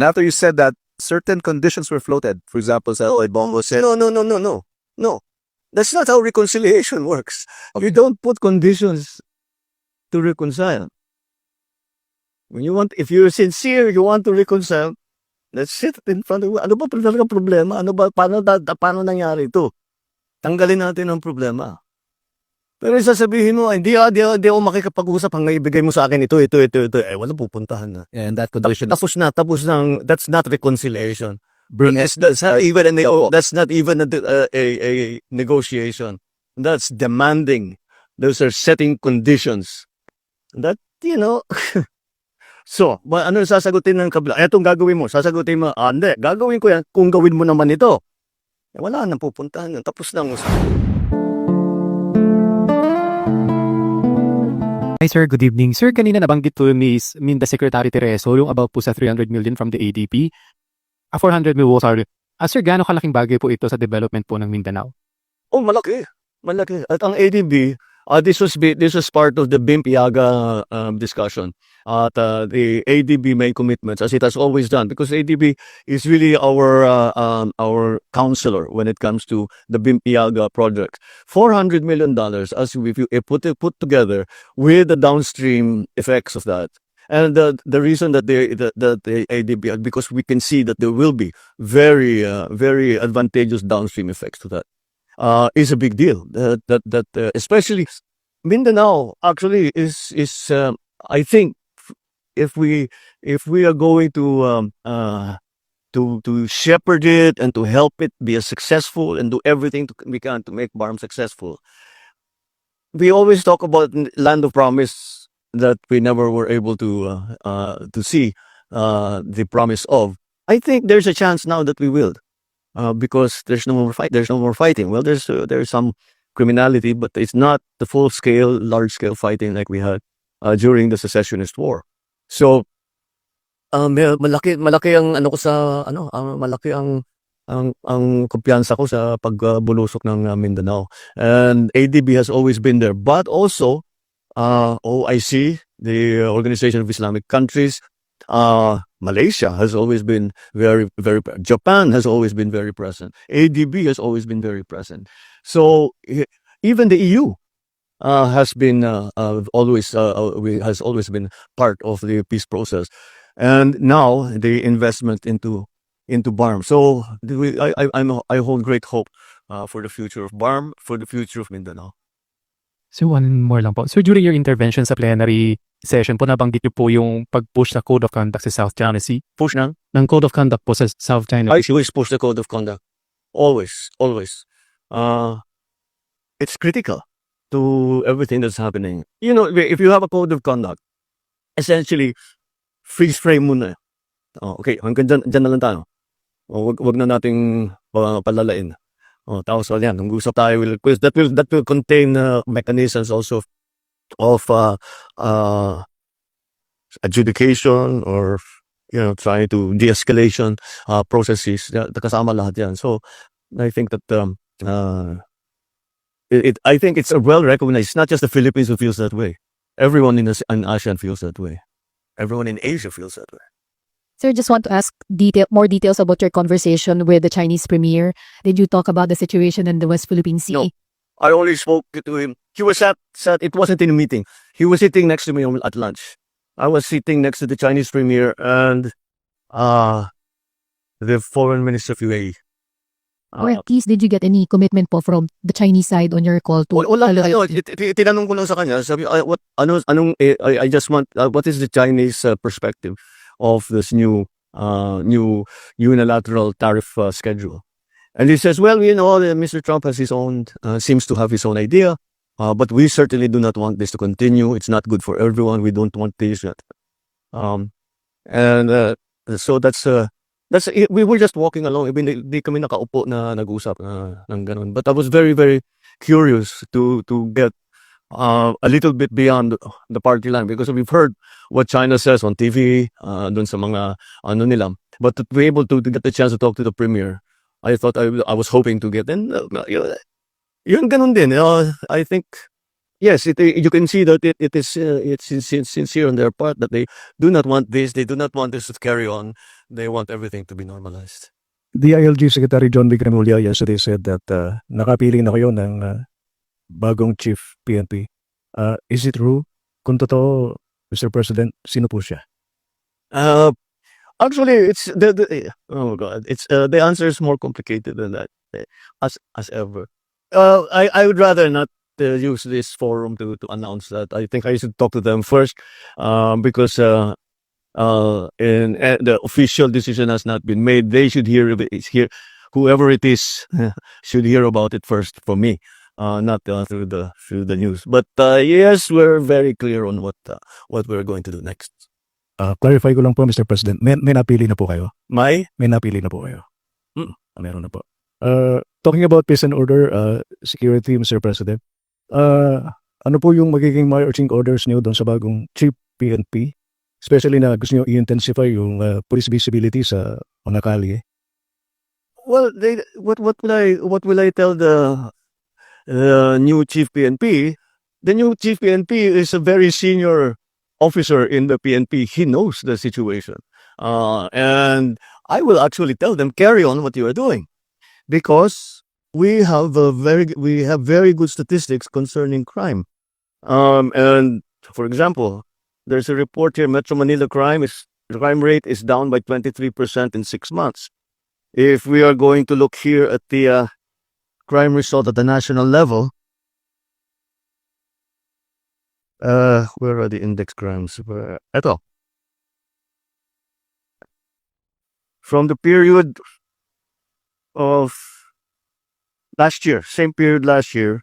And after you said that, certain conditions were floated. For example, Bongo said, No. That's not how reconciliation works. You don't put conditions to reconcile. If you're sincere, you want to reconcile, let's sit in front of you. Ano ba talaga problema? Paano nangyari ito? Tanggalin natin ang problema. Pero sasabihin mo, di ako makikipag-usap hanggang ibigay mo sa akin ito. Wala pupuntahan na. yeah, and that condition Tapos na. That's not reconciliation. is That's not even a negotiation. That's demanding. Those are setting conditions. That, So, ano sasagutin ng kabila? Etong gagawin mo. Sasagutin mo, hindi, gagawin ko yan kung gawin mo naman ito. Wala nang pupuntahan yun. Tapos na ang usapan. Hi sir, good evening. Sir, kanina nabanggit po ni Minda Secretary Tereso yung about po sa 300 million from the ADP. 400 million, sorry. Sir, gaano kalaking bagay po ito sa development po ng Mindanao? Oh, malaki. Malaki. At ang ADB, this was part of the BIMP-IAGA discussion. At the ADB made commitments, as it has always done, because ADB is really our counselor when it comes to the BIMP-IAGA project. $400 million, as if you put together with the downstream effects of that. And the reason that the ADB, because we can see that there will be very advantageous downstream effects to that, is a big deal. That especially Mindanao actually is I think if we are going to shepherd it and to help it be as successful and do everything we can to make BARM successful. We always talk about land of promise that we never were able to see the promise of. I think there's a chance now that we will, because there's no more fight. There's no more fighting. Well, there's some criminality, but it's not the large scale fighting like we had during the secessionist war. So, malaki ang malaki ang kumpiyansa ko sa pagbulusok ng Mindanao. And ADB has always been there, but also OIC, the Organization of Islamic Countries, Malaysia has always been very Japan has always been very present. ADB has always been very present. So even the EU has always been part of the peace process, and now the investment into BARM. So I hold great hope for the future of BARM, for the future of Mindanao. So one more lang po. So during your intervention sa plenary session po, nabanggit niyo po yung pag-push sa Code of Conduct sa South China Sea. Push ng Code of Conduct po sa South China I always push the Code of Conduct. Always. It's critical to everything that's happening. If you have a Code of Conduct, essentially, freeze frame muna. Okay, hanggang dyan na lang tayo. Wag na nating palalain. Tapos yan, nung usap tayo, that will contain mechanisms also of adjudication or trying to de-escalation processes. Kasama lahat yan. So I think that I think it's well recognized. It's not just the Philippines who feels that way. Everyone in ASEAN feels that way. Everyone in Asia feels that way. Sir, just want to ask more details about your conversation with the Chinese premier. Did you talk about the situation in the West Philippine Sea? No, I only spoke to him. He was sat. It wasn't in a meeting. He was sitting next to me at lunch. I was sitting next to the Chinese premier and the foreign minister of UAE. Or at least, did you get any commitment po from the Chinese side on your call to? Wala. Tinanong ko lang sa kanya. Sabi, I just want, what is the Chinese perspective of this new unilateral tariff schedule? And he says, well, Mr. Trump has seems to have his own idea, but we certainly do not want this to continue. It's not good for everyone. We don't want this. So that's we were just walking along. Di kami nakaupo na nag-usap ng ganun. But I was very, very curious to get a little bit beyond the party line, because we've heard what China says on TV, dun sa mga nila. But to be able to get the chance to talk to the premier, I thought I was hoping to get in. Yun ganun din. I think, yes, you can see that it's sincere on their part that they do not want this. They do not want this to carry on. They want everything to be normalized. DILG Secretary John Vigramulya yesterday said that nakapili na kayo ng bagong chief PNP. Is it true? Kung totoo, Mr. President, sino po siya? Actually, it's oh god, it's the answer is more complicated than that, as ever. I would rather not use this forum to announce that. I think I should talk to them first, because the official decision has not been made. They should hear of it. Whoever it is should hear about it first from me, not through the news. But yes, we're very clear on what we're going to do next. Clarify ko lang po, Mr. President. May napili na po kayo? May napili na po kayo? Meron na po. Talking about peace and order, security, Mr. President, ano po yung magiging marching orders niyo doon sa bagong chief PNP? Especially na gusto niyo i-intensify yung police visibility sa mga kalye. Well, what will I tell the new chief PNP? The new chief PNP is a very senior officer in the PNP. He knows the situation, and I will actually tell them, carry on what you are doing, because we have very good statistics concerning crime. And for example, there's a report here: Metro Manila crime rate is down by 23% in 6 months. If we are going to look here at the crime result at the national level, where are the index crimes? Ito. From the period of last year, same period last year,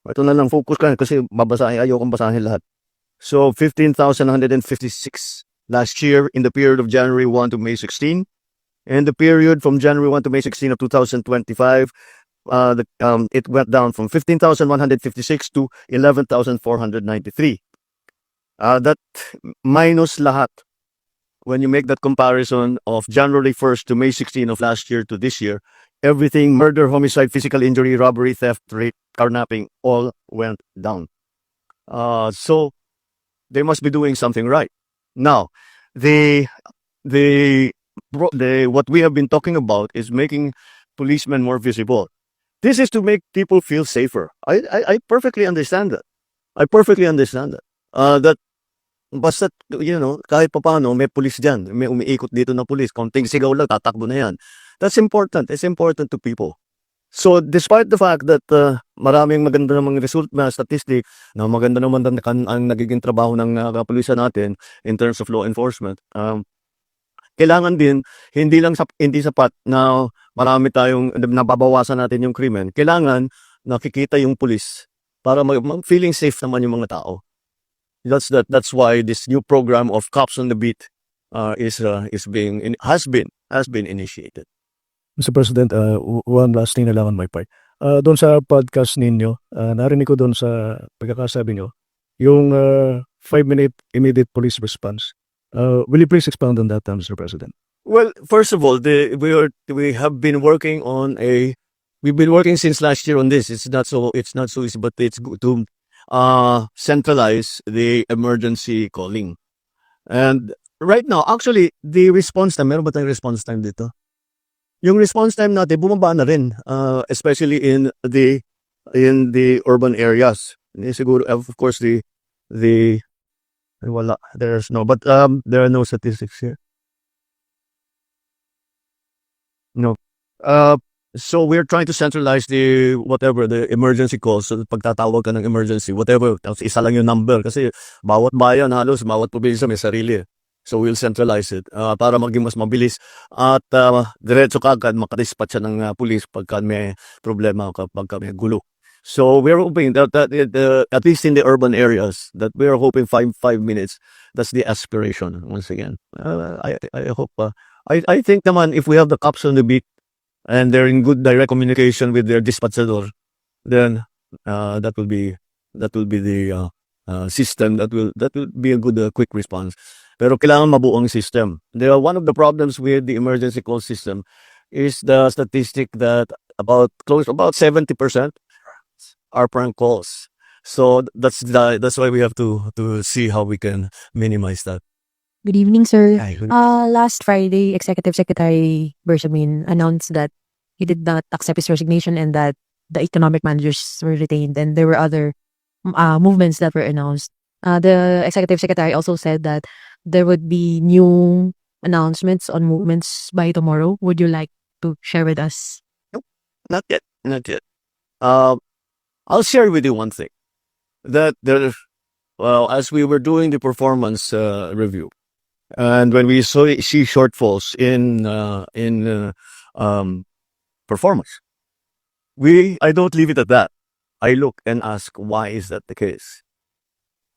ito na lang focus ka kasi ayokong basahin lahat. So 15,156 last year in the period of January 1 to May 16. And the period from January 1 to May 16 of 2025, it went down from 15,156 to 11,493. That minus lahat, when you make that comparison of January 1st to May 16 of last year to this year, everything, murder, homicide, physical injury, robbery, theft, rape, carnapping, all went down. So they must be doing something right. Now, what we have been talking about is making policemen more visible. This is to make people feel safer. I perfectly understand that. That basta, kahit papaano, may police dyan. May umiikot dito na police. Konting sigaw lang, tatakbo na yan. That's important. It's important to people. So, despite the fact that maraming maganda namang result na statistic, na maganda naman ang nagiging trabaho ng kapulisan natin in terms of law enforcement, kailangan din, hindi sapat na marami tayong nababawasan natin yung krimen. Kailangan nakikita yung pulis para feeling safe naman yung mga tao. That's why this new program of Cops on the Beat has been initiated. Mr. President, one last thing na lang on my part. Doon sa podcast ninyo, narinig ko doon sa pagkakasabi nyo, yung 5-minute immediate police response. Will you please expound on that, Mr. President? Well, first of all, we have been working we've been working since last year on this. It's not so easy, but it's good to centralize the emergency calling. And right now, actually, the response time, meron ba tayong response time dito? Yung response time natin bumaba na rin, especially in the urban areas. Siguro, of course, wala, there's no, but there are no statistics here. No. So we're trying to centralize the emergency calls. So pagtatawag ka ng emergency, whatever, isa lang yung number kasi bawat bayan halos, bawat probinsya may sarili. So we'll centralize it para maging mas mabilis at diretso kagad makadispatch siya ng police pagka may problema, pagka may gulo. So we're hoping that at least in the urban areas, that we're hoping 5 minutes. That's the aspiration. Once again, I hope. I think naman if we have the cops on the beat and they're in good direct communication with their dispatchador, then that will be the system that will be a good quick response. Pero kailangan mabuo ang system. One of the problems with the emergency call system is the statistic that about 70% are prank calls. So that's why we have to see how we can minimize that. Good evening, sir. Ay, Last Friday, Executive Secretary Bersamin announced that he did not accept his resignation and that the economic managers were retained, and there were other movements that were announced. The Executive Secretary also said that there would be new announcements on movements by tomorrow. Would you like to share with us? not yet, not yet. I'll share with you one thing. That there, well, as we were doing the performance review, and when we see shortfalls in performance, I don't leave it at that. I look and ask, why is that the case?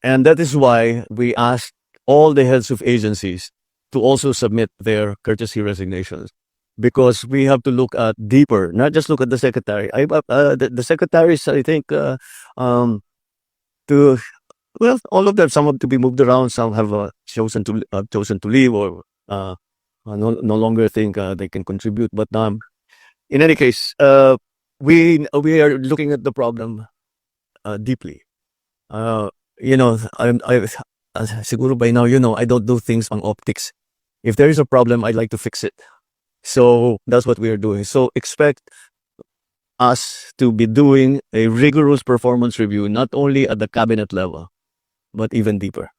And that is why we asked all the heads of agencies to also submit their courtesy resignations, because we have to look at deeper, not just look at the secretary. The secretaries, I think, to well, all of them. Some have to be moved around. Some have chosen to leave, or no longer think they can contribute. But in any case, we are looking at the problem deeply. You know, siguro by now, you know, I don't do things on optics. If there is a problem, I'd like to fix it. So that's what we are doing. So expect us to be doing a rigorous performance review, not only at the cabinet level, but even deeper.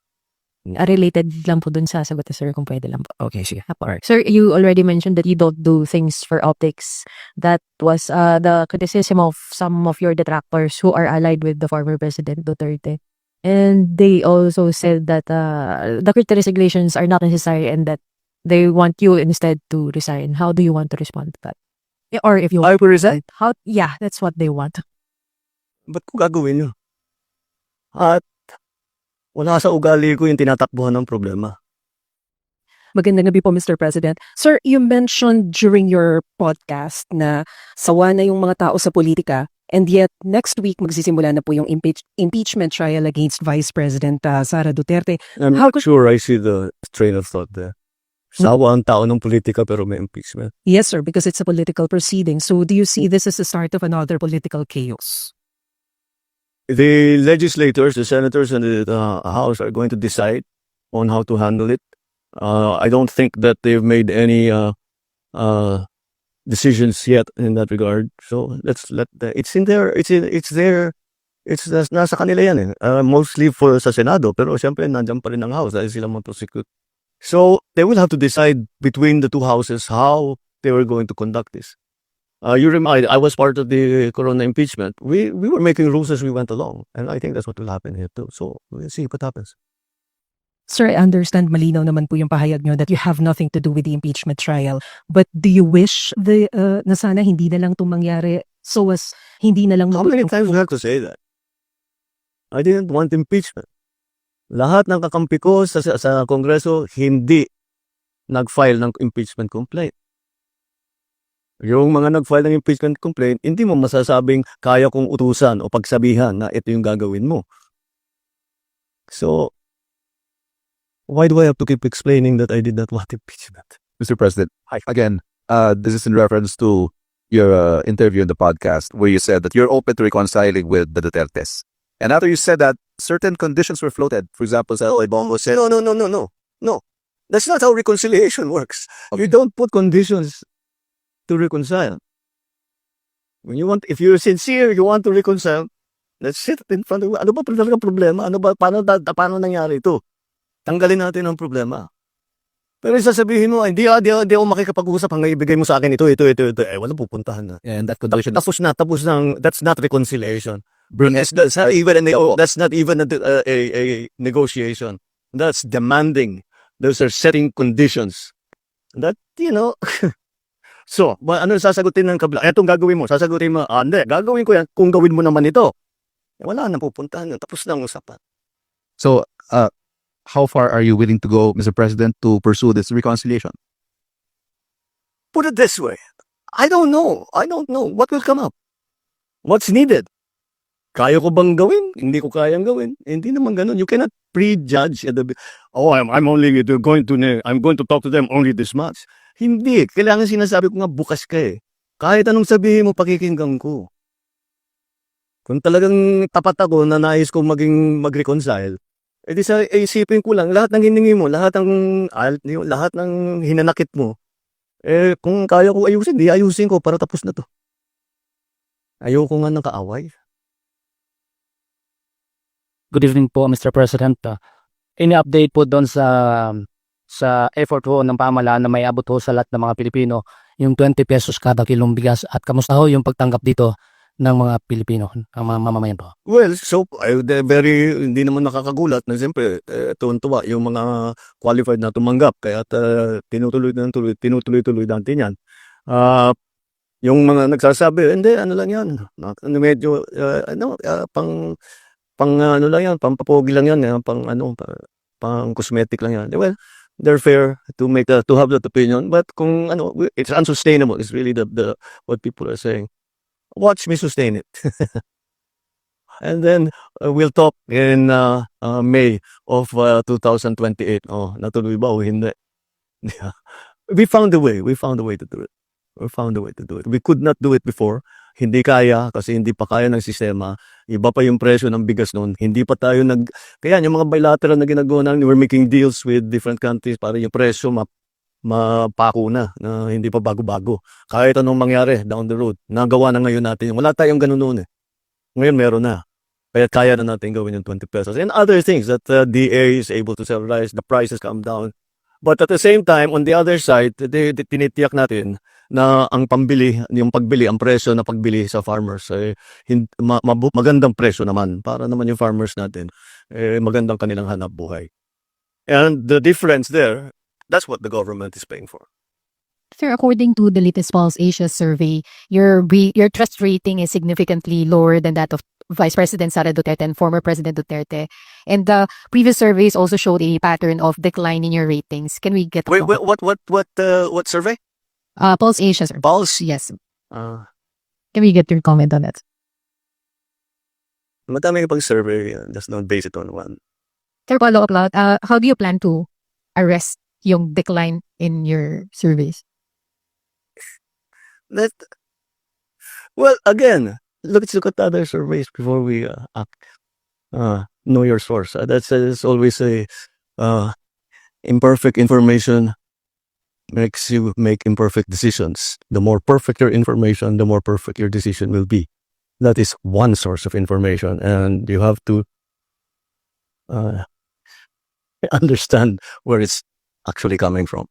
Related lang po dun sa sagot, sir, kung pwede lang po. Okay, sige. Alright. Sir, you already mentioned that you don't do things for optics. That was the criticism of some of your detractors who are allied with the former President Duterte. And they also said that the courtesy resignations are not necessary and that they want you instead to resign. How do you want to respond to that? Or if you I will resign. yeah, that's what they want. Ba't ko gagawin yun? At wala sa ugali ko yung tinatakbuhan ng problema. Magandang gabi po, Mr. President. Sir, you mentioned during your podcast na sawa na yung mga tao sa politika, and yet next week magsisimula na po yung impeachment trial against Vice President Sara Duterte. I'm How not sure I see the train of thought there. Sawa ang tao ng politika pero may impeachment. Yes, sir, because it's a political proceeding. So do you see this as the start of another political chaos? The legislators, the senators, and the House are going to decide on how to handle it. I don't think that they've made any decisions yet in that regard. So let's let it's in there. It's there. Nasa kanila yan eh. Mostly for sa Senado, pero siyempre nandiyan pa rin ang House dahil sila mag-prosecute. So they will have to decide between the two houses how they were going to conduct this. You remind, I was part of the Corona impeachment. We were making rules as we went along, and I think that's what will happen here too. So we'll see what happens. Sir, I understand malinaw naman po yung pahayag nyo that you have nothing to do with the impeachment trial. But do you wish na sana hindi na lang itong mangyari so as hindi na lang... How many times do you have to say that? I didn't want impeachment. Lahat ng kakampi ko sa Kongreso hindi nag-file ng impeachment complaint. Yung mga nag-file ng impeachment complaint, hindi mo masasabing kaya kong utusan o pagsabihan na ito yung gagawin mo. So, why do I have to keep explaining that I did not want impeachment? Mr. President, again, this is in reference to your interview in the podcast where you said that you're open to reconciling with the Dutertes. And after you said that, certain conditions were floated. For example, Bongo said, No. That's not how reconciliation works. Okay. You don't put conditions to reconcile. If you're sincere, you want to reconcile, let's sit in front of you. Ano ba talaga problema? Paano nangyari ito? Tanggalin natin ang problema. Pero sasabihin mo, hindi ako makikipag-usap hanggang ibigay mo sa akin ito. Walang pupuntahan na. and that condition is Tapos na. That's not reconciliation. That's not even a negotiation. That's demanding. Those are setting conditions. That, So, ano sasagutin ng kabila? Etong gagawin mo. Sasagutin mo, hindi, gagawin ko yan kung gawin mo naman ito. Wala na pupuntahan. Tapos na ang usapan. So, how far are you willing to go, Mr. President, to pursue this reconciliation? Put it this way. I don't know what will come up. What's needed? Kaya ko bang gawin? Hindi ko kayang gawin. Hindi naman ganun. You cannot prejudge at I'm going to talk to them only this much. Hindi. Kailangan sinasabi ko nga bukas ka eh. Kahit anong sabihin mo, pakikinggan ko. Kung talagang tapat ako na nais kong mag-reconcile, di sa isipin ko lang, lahat ng hiningi mo, lahat ng hinanakit mo, kung kaya ko ayusin, di ayusin ko para tapos na to. Ayoko nga ng kaaway. Good evening po, Mr. President. Ini-update po doon sa effort ho ng pamahalaan na may abot ho sa lahat ng mga Pilipino yung 20 pesos kada kilong bigas at kamusta ho yung pagtanggap dito ng mga Pilipino, ng mga mamamayan po? Well, so hindi naman nakakagulat na siyempre tuwan-tuwa yung mga qualified na tumanggap kaya tinutuloy-tuloy natin yan. Yung mga nagsasabi, hindi, ano lang yan, medyo, ano lang yan, pampapogi lang yan, pang cosmetic lang yan. Well, they're fair to have that opinion, but kung it's unsustainable, it's really the what people are saying. Watch me sustain it. And then we'll talk in May of 2028. Oh, natuloy ba o hindi? Yeah. We found a way to do it. We could not do it before. Hindi kaya kasi hindi pa kaya ng sistema. Iba pa yung presyo ng bigas noon. Hindi pa tayo kaya yung mga bilateral na ginagawa namin, we're making deals with different countries para yung presyo mapako na hindi pa bago-bago. Kahit anong mangyari down the road, nagawa na ngayon natin. Wala tayong ganun noon eh. Ngayon meron na. Kaya na natin gawin yung 20 pesos. And other things that DA is able to sell rice, the prices come down. But at the same time, on the other side, tinitiyak natin na ang pagbili, ang presyo na pagbili sa farmers, magandang presyo naman para naman yung farmers natin, magandang kanilang hanap buhay. And the difference there, that's what the government is paying for. Sir, according to the latest Pulse Asia survey, your trust rating is significantly lower than that of Vice President Sara Duterte and former President Duterte. And the previous surveys also showed a pattern of decline in your ratings. Can we get Wait, what survey? Pulse Asia, sir. Pulse? Yes. Can we get your comment on that? Madami pag survey, just don't base it on one. Sir, follow up lang. How do you plan to arrest yung decline in your surveys? Well, again, let's look at other surveys before we act. Know your source. That's always a imperfect information makes you make imperfect decisions. The more perfect your information, the more perfect your decision will be. That is one source of information, and you have to understand where it's actually coming from.